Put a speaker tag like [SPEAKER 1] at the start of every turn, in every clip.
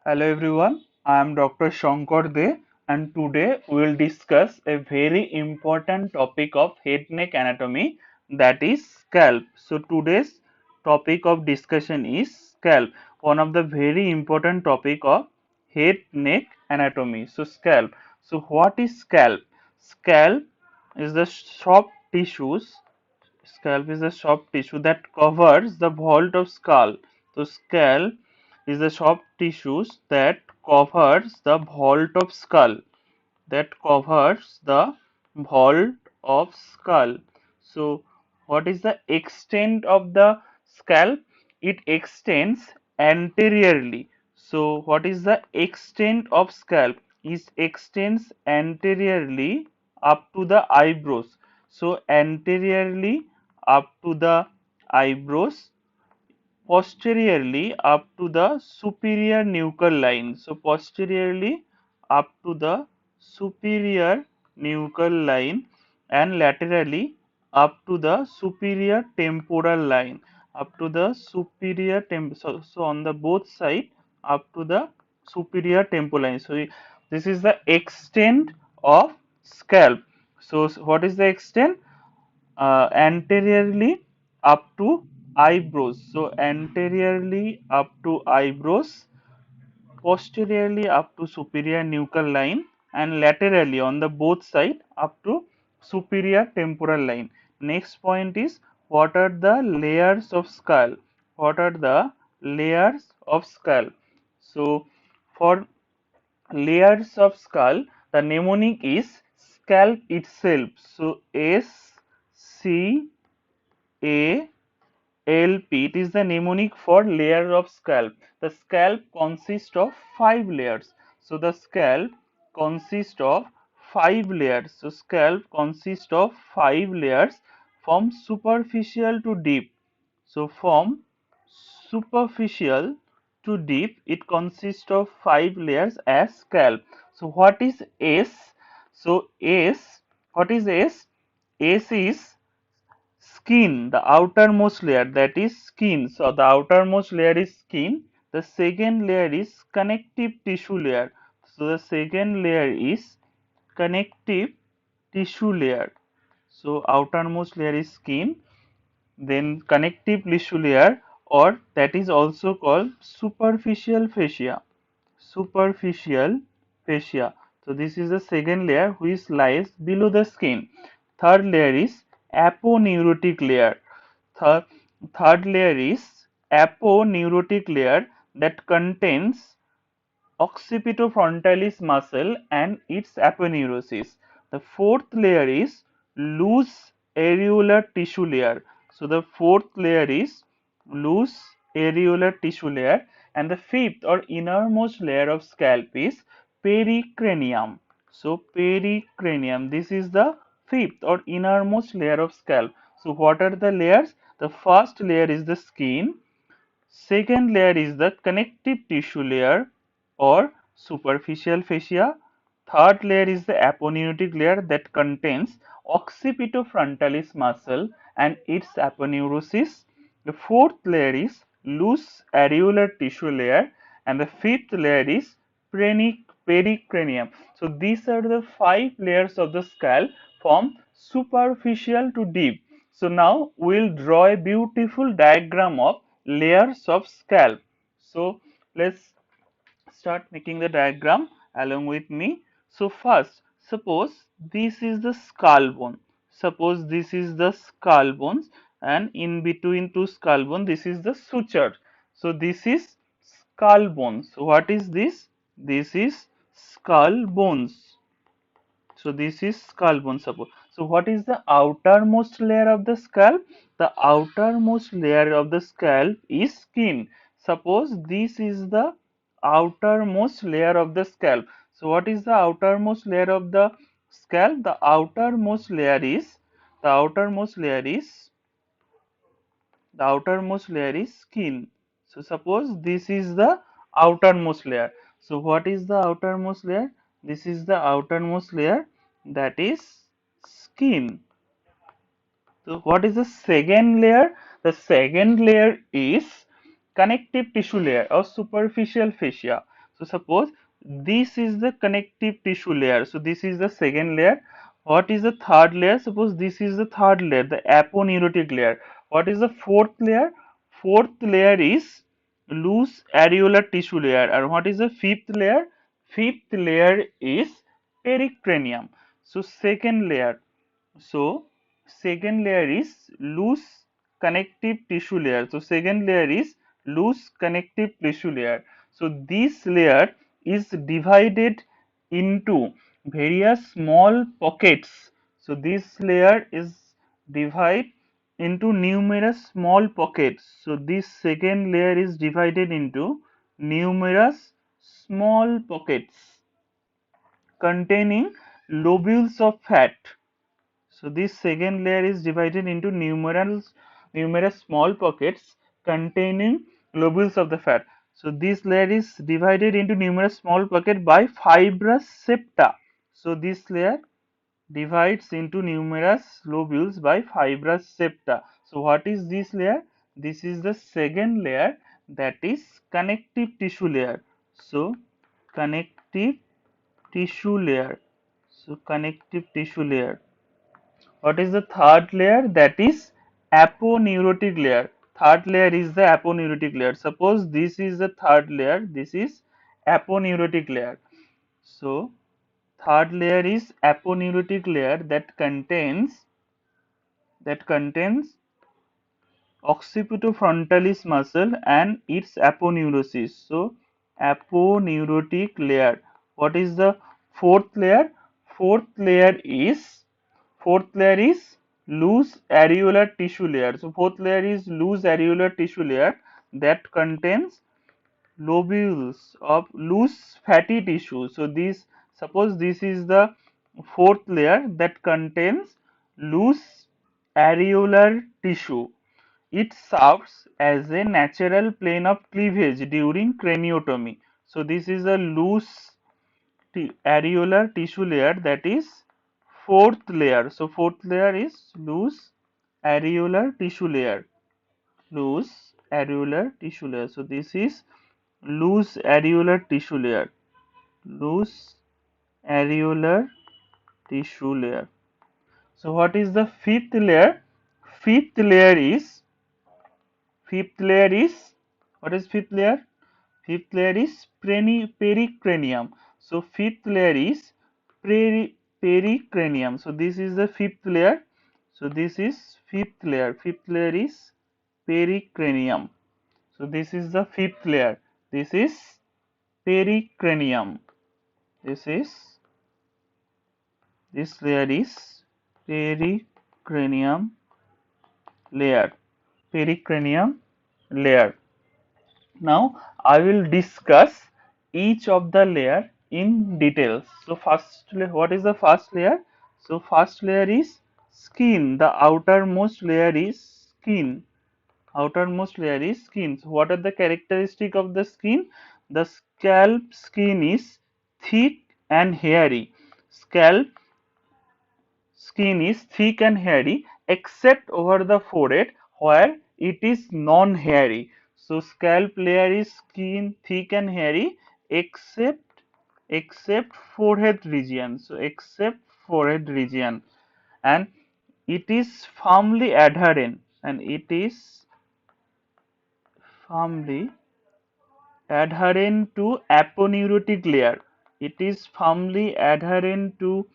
[SPEAKER 1] Hello everyone, I am Dr. Shankar De and today we will discuss a very important topic of head neck anatomy, that is scalp. So today's topic of discussion is scalp, one of the very important topic of head neck anatomy. So scalp. So what is scalp? Scalp is the soft tissues. Scalp is a soft tissue that covers the vault of skull. So scalp is the soft tissues that covers the vault of skull. That covers the vault of skull. So what is the extent of the scalp? It extends anteriorly. So what is the extent of scalp? It extends anteriorly up to the eyebrows. So anteriorly up to the eyebrows, posteriorly up to the superior nuchal line. So posteriorly up to the superior nuchal line and laterally up to the superior temporal line. Up to the superior so on the both side up to the superior temporal line. So this is the extent of scalp. So what is the extent? Anteriorly up to eyebrows. So anteriorly up to eyebrows, posteriorly up to superior nuchal line, and laterally on the both side up to superior temporal line. Next point is, what are the layers of skull? What are the layers of skull? So for layers of skull, the mnemonic is scalp itself. So SCALP, it is the mnemonic for layer of scalp. The scalp consists of 5 layers. So the scalp consists of 5 layers. So scalp consists of 5 layers from superficial to deep. So from superficial to deep, it consists of 5 layers as scalp. So what is S? So S, what is S? S is skin, the outermost layer, that is skin. So the outermost layer is skin. The second layer is connective tissue layer. So the second layer is connective tissue layer. So outermost layer is skin, then connective tissue layer, or that is also called superficial fascia. Superficial fascia. So this is the second layer which lies below the skin. Third layer is aponeurotic layer. Third, third layer is aponeurotic layer that contains occipitofrontalis muscle and its aponeurosis. The fourth layer is loose areolar tissue layer. So the fourth layer is loose areolar tissue layer, and the fifth or innermost layer of scalp is pericranium. So pericranium, this is the fifth or innermost layer of scalp. So what are the layers? The first layer is the skin. Second layer is the connective tissue layer or superficial fascia. Third layer is the aponeurotic layer that contains occipitofrontalis muscle and its aponeurosis. The fourth layer is loose areolar tissue layer, and the fifth layer is pericranium. So these are the 5 layers of the skull from superficial to deep. So now we'll draw a beautiful diagram of layers of scalp. So let's start making the diagram along with me. So first, suppose this is the skull bone. Suppose this is the skull bones, and in between two skull bone this is the suture. So this is skull bones. So what is this? This is skull bones. So this is skull bone, suppose. So what is the outermost layer of the scalp? The outermost layer of the scalp is skin. Suppose this is the outermost layer of the scalp. So what is the outermost layer of the scalp? The outermost layer is skin. So suppose this is the outermost layer. So what is the outermost layer? This is the outermost layer, that is skin. So what is the second layer? The second layer is connective tissue layer or superficial fascia. So suppose this is the connective tissue layer. So this is the second layer. What is the third layer? Suppose this is the third layer, the aponeurotic layer. What is the fourth layer? Fourth layer is loose areolar tissue layer. And what is the fifth layer? Fifth layer is pericranium. So second layer. So second layer is loose connective tissue layer. So second layer is loose connective tissue layer. So this layer is divided into various small pockets. So this layer is divided into numerous small pockets. So this second layer is divided into numerous small pockets containing lobules of fat. So this second layer is divided into numerous small pockets containing lobules of the fat. So this layer is divided into numerous small pockets by fibrous septa. So this layer divides into numerous lobules by fibrous septa. So what is this layer? This is the second layer, that is connective tissue layer. So connective tissue layer. So connective tissue layer. What is the third layer? That is aponeurotic layer. Third layer is the aponeurotic layer. Suppose this is the third layer, this is aponeurotic layer. So third layer is aponeurotic layer that contains occipitofrontalis muscle and its aponeurosis. So aponeurotic layer. What is the fourth layer? Fourth layer is loose areolar tissue layer. So fourth layer is loose areolar tissue layer that contains lobules of loose fatty tissue. So this, suppose this is the fourth layer that contains loose areolar tissue. It serves as a natural plane of cleavage during craniotomy. So this is a loose areolar tissue layer, that is fourth layer. So fourth layer is loose areolar tissue layer. Loose areolar tissue layer. So this is loose areolar tissue layer. Loose areolar tissue layer. So what is the fifth layer? Fifth layer is fifth layer is what is fifth layer? Fifth layer is pericranium. So fifth layer is pericranium. So this is the fifth layer. So this is fifth layer. Fifth layer is pericranium. So this is the fifth layer. This is pericranium. This layer is pericranium layer. Pericranium layer. Now I will discuss each of the layer in details. So what is the first layer? So first layer is skin. The outermost layer is skin. Outermost layer is skin. So what are the characteristic of the skin? The scalp skin is thick and hairy. Scalp skin is thick and hairy except over the forehead where it is non-hairy. So scalp layer is skin thick and hairy except forehead region. So except forehead region, and it is firmly adherent to aponeurotic layer. It is firmly adherent to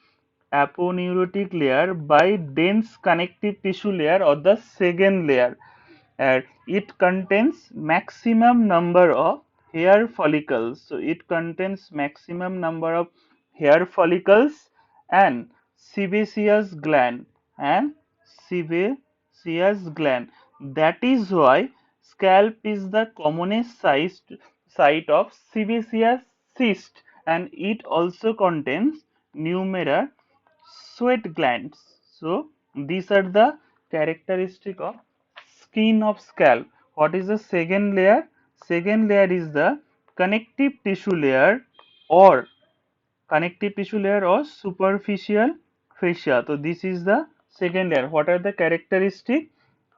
[SPEAKER 1] aponeurotic layer by dense connective tissue layer or the second layer. And it contains maximum number of hair follicles. So it contains maximum number of hair follicles and sebaceous gland and sebaceous gland. That is why scalp is the commonest site of sebaceous cyst, and it also contains numerous sweat glands. So these are the characteristic of skin of scalp. What is the second layer? Second layer is the connective tissue layer or superficial fascia. So this is the second layer. What are the characteristics?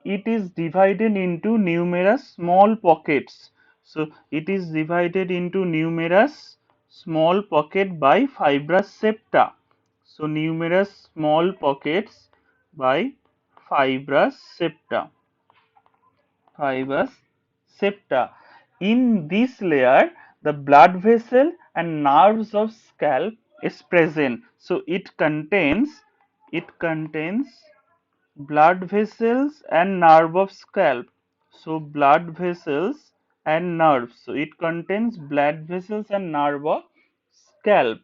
[SPEAKER 1] It is divided into numerous small pockets So it is divided into numerous small pocket by fibrous septa. So numerous small pockets by fibrous septa. Fibrous septa. In this layer, the blood vessel and nerves of scalp is present. So it contains blood vessels and nerve of scalp. So blood vessels and nerves. So it contains blood vessels and nerve of scalp.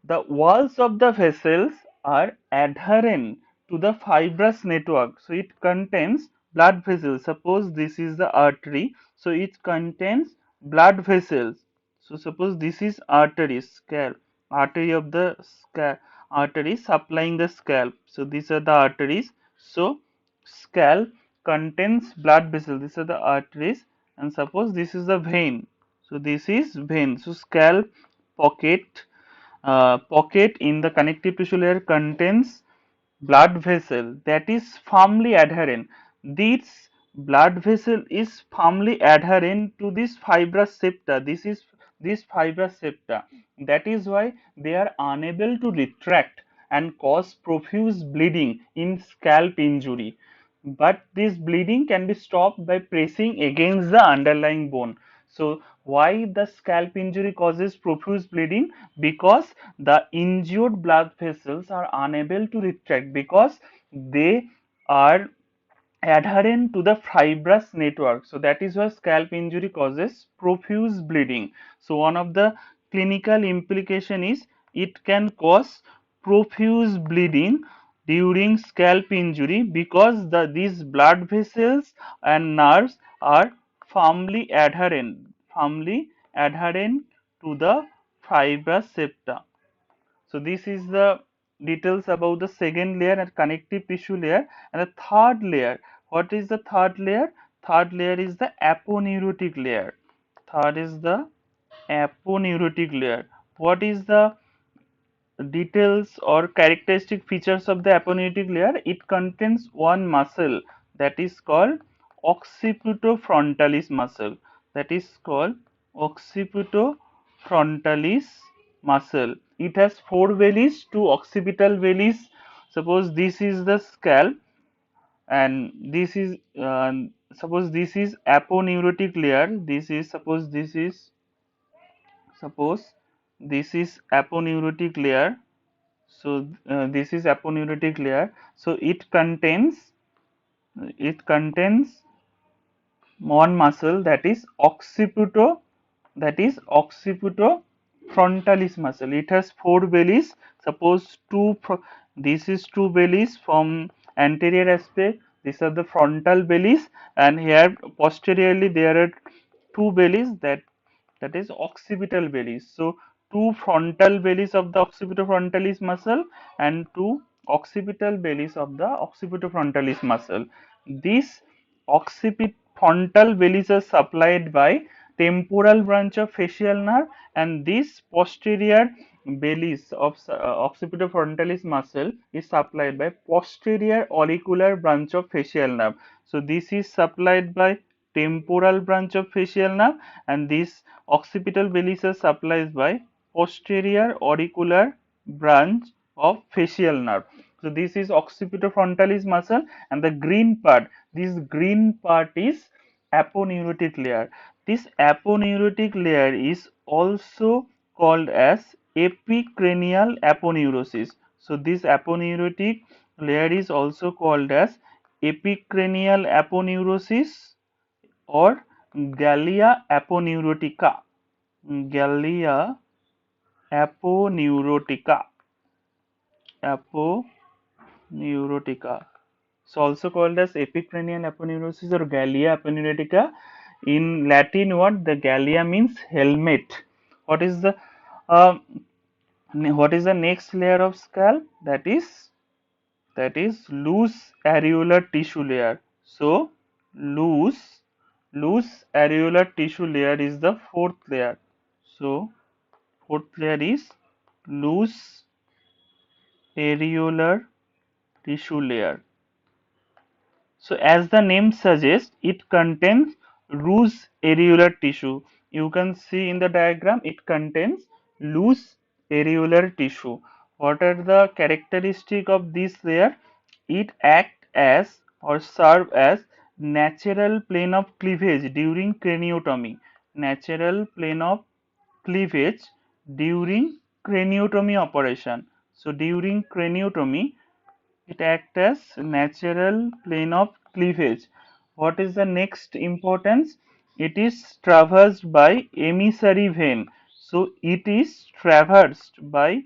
[SPEAKER 1] The walls of the vessels are adherent to the fibrous network. So it contains blood vessels. Suppose this is the artery. So it contains blood vessels. So suppose this is artery, scalp, artery of the scalp, artery supplying the scalp. So these are the arteries. So scalp contains blood vessels. These are the arteries. And suppose this is the vein. So this is vein. So scalp pocket pocket in the connective tissue layer contains blood vessel that is firmly adherent. This blood vessel is firmly adherent to this fibrous septa. This fibrous septa. That is why they are unable to retract and cause profuse bleeding in scalp injury. But this bleeding can be stopped by pressing against the underlying bone. So why the scalp injury causes profuse bleeding? Because the injured blood vessels are unable to retract because they are adherent to the fibrous network. So that is why scalp injury causes profuse bleeding. So one of the clinical implication is it can cause profuse bleeding during scalp injury because these blood vessels and nerves are firmly adherent to the fibrous septa. So this is the details about the second layer and connective tissue layer. And the third layer, what is the third layer? Third layer is the aponeurotic layer. Third is the aponeurotic layer. What is the details or characteristic features of the aponeurotic layer? It contains one muscle that is called occipitofrontalis muscle. That is called occipitofrontalis muscle. It has four bellies, two occipital bellies. Suppose this is the scalp, and this is suppose this is aponeurotic layer. Suppose this is aponeurotic layer. So this is aponeurotic layer. So it contains one muscle that is occipitofrontalis muscle. It has four bellies. Suppose this is two bellies from anterior aspect. These are the frontal bellies, and here posteriorly there are two bellies that is occipital bellies. So two frontal bellies of the occipitofrontalis muscle and two occipital bellies of the occipitofrontalis muscle. These occipitofrontal bellies are supplied by temporal branch of facial nerve, and this posterior bellies of occipitofrontalis muscle is supplied by posterior auricular branch of facial nerve. So this is supplied by temporal branch of facial nerve, and this occipital bellies are supplied by posterior auricular branch of facial nerve. So this is occipitofrontalis muscle, and this green part is aponeurotic layer. This aponeurotic layer is also called as epicranial aponeurosis. So this aponeurotic layer is also called as epicranial aponeurosis or Gallia aponeurotica. Gallia aponeurotica. Aponeurotica. So also called as epicranial aponeurosis or Gallia aponeurotica. In Latin word, the Gallia means helmet. What is the uh, what is the next layer of scalp? That is loose areolar tissue layer. So loose areolar tissue layer is the fourth layer. So fourth layer is loose areolar tissue layer. So as the name suggests, it contains loose areolar tissue. You can see in the diagram it contains loose areolar tissue. What are the characteristic of this layer? It act as or serve as natural plane of cleavage during craniotomy. Natural plane of cleavage during craniotomy operation. So during craniotomy it acts as natural plane of cleavage. What is the next importance? It is traversed by emissary vein. So it is traversed by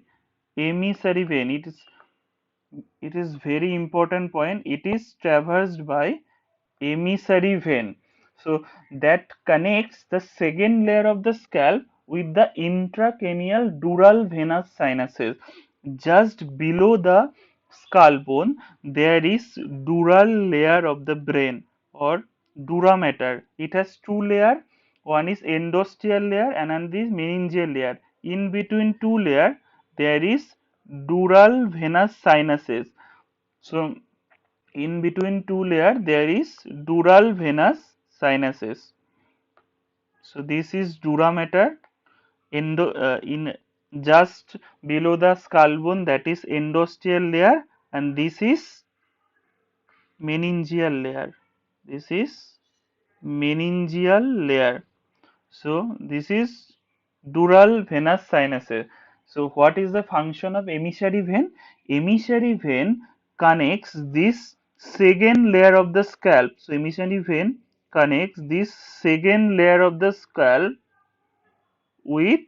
[SPEAKER 1] emissary vein. It is very important point. It is traversed by emissary vein. So that connects the second layer of the scalp with the intracranial dural venous sinuses. Just below the skull bone, there is dural layer of the brain or dura mater. It has two layers. One is endosteal layer and another is meningeal layer. In between two layer, there is dural venous sinuses. So in between two layer there is dural venous sinuses. So this is dura mater. In just below the skull bone, that is endosteal layer, and this is meningeal layer. This is meningeal layer. So this is dural venous sinuses. So what is the function of emissary vein? Emissary vein connects this second layer of the scalp. So emissary vein connects this second layer of the scalp with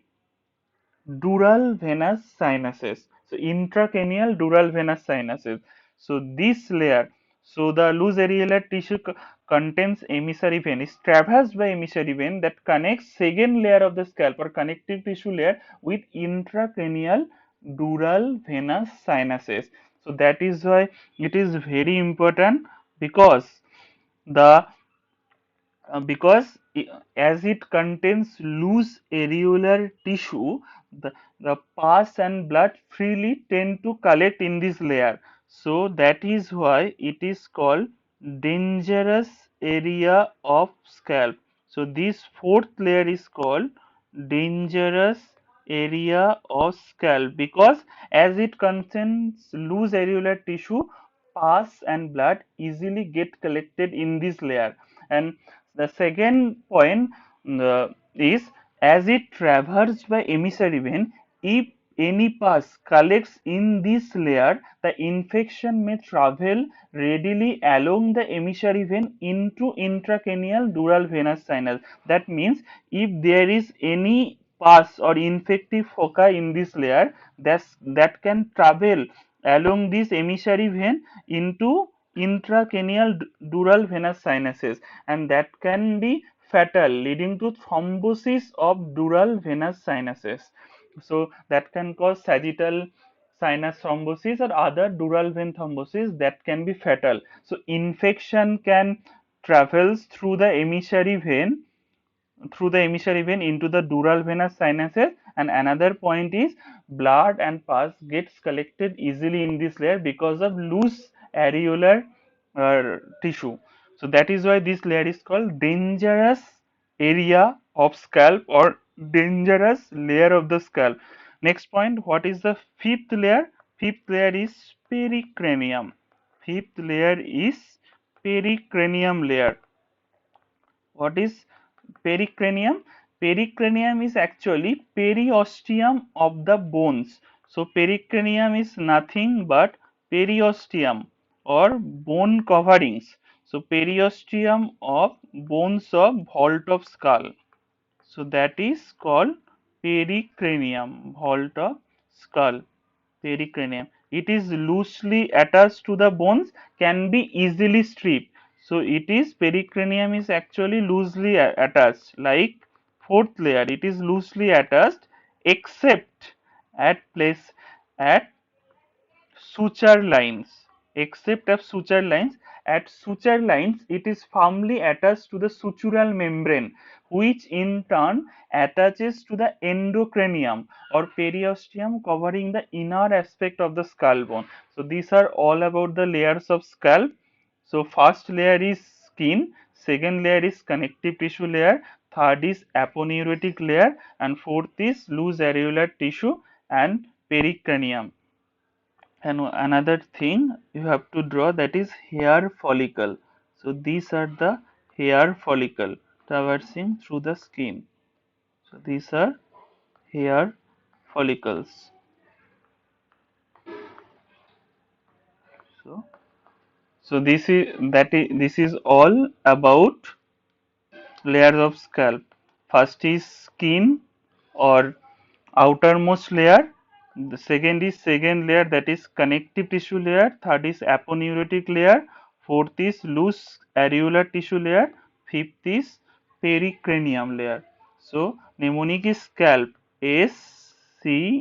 [SPEAKER 1] dural venous sinuses. So intracranial dural venous sinuses. So this layer, so the loose areolar tissue contains emissary vein, is traversed by emissary vein that connects second layer of the scalp or connective tissue layer with intracranial dural venous sinuses. So that is why it is very important, because the as it contains loose areolar tissue, the pus and blood freely tend to collect in this layer. So that is why it is called dangerous area of scalp. So this fourth layer is called dangerous area of scalp, because as it contains loose areolar tissue, pus and blood easily get collected in this layer. And the second point is, as it traversed by emissary vein, if any pus collects in this layer, the infection may travel readily along the emissary vein into intracranial dural venous sinus. That means if there is any pus or infective foci in this layer, that can travel along this emissary vein into intracranial dural venous sinuses, and that can be fatal, leading to thrombosis of dural venous sinuses. So that can cause sagittal sinus thrombosis or other dural vein thrombosis that can be fatal. So infection can travels through the emissary vein into the dural venous sinuses. And another point is, blood and pus gets collected easily in this layer because of loose areolar tissue. So that is why this layer is called dangerous area of scalp or dangerous layer of the scalp. Next point, what is the fifth layer? Fifth layer is pericranium. Fifth layer is pericranium layer. What is pericranium? Pericranium is actually periosteum of the bones. So pericranium is nothing but periosteum or bone coverings. So periosteum of bones of vault of skull. So that is called pericranium, vault of skull, pericranium. It is loosely attached to the bones, can be easily stripped. So it is, pericranium is actually loosely attached. Like fourth layer, it is loosely attached except at suture lines. Except at suture lines. At suture lines, it is firmly attached to the sutural membrane, which in turn attaches to the endocranium or periosteum, covering the inner aspect of the skull bone. So these are all about the layers of scalp. So first layer is skin, second layer is connective tissue layer, third is aponeurotic layer, and fourth is loose areolar tissue and pericranium. And another thing you have to draw, that is hair follicle. So these are the hair follicle traversing through the skin. So these are hair follicles. So this is all about layers of scalp. First is skin or outermost layer. The second is second layer, that is connective tissue layer. Third is aponeurotic layer. Fourth is loose areolar tissue layer. Fifth is pericranium layer. So mnemonic is scalp, SCALP.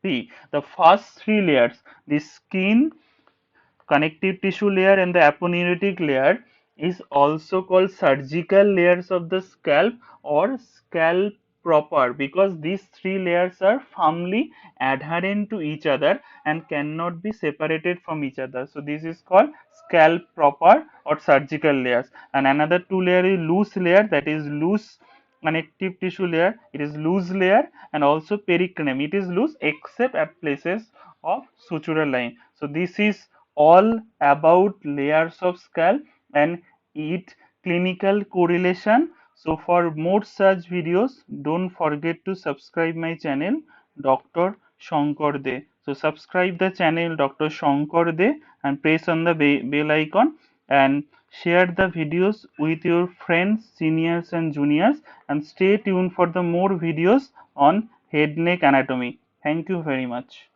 [SPEAKER 1] The first three layers, the skin, connective tissue layer and the aponeurotic layer, is also called surgical layers of the scalp or scalp proper, because these three layers are firmly adherent to each other and cannot be separated from each other. So this is called scalp proper or surgical layers. And another two layer is loose layer, that is loose connective tissue layer, it is loose layer, and also pericranium, it is loose except at places of sutural line. So this is all about layers of scalp and its clinical correlation. So for more such videos, don't forget to subscribe my channel Dr. Shankar De. So subscribe the channel Dr. Shankar De and press on the bell icon, and share the videos with your friends, seniors and juniors, and stay tuned for the more videos on head neck anatomy. Thank you very much.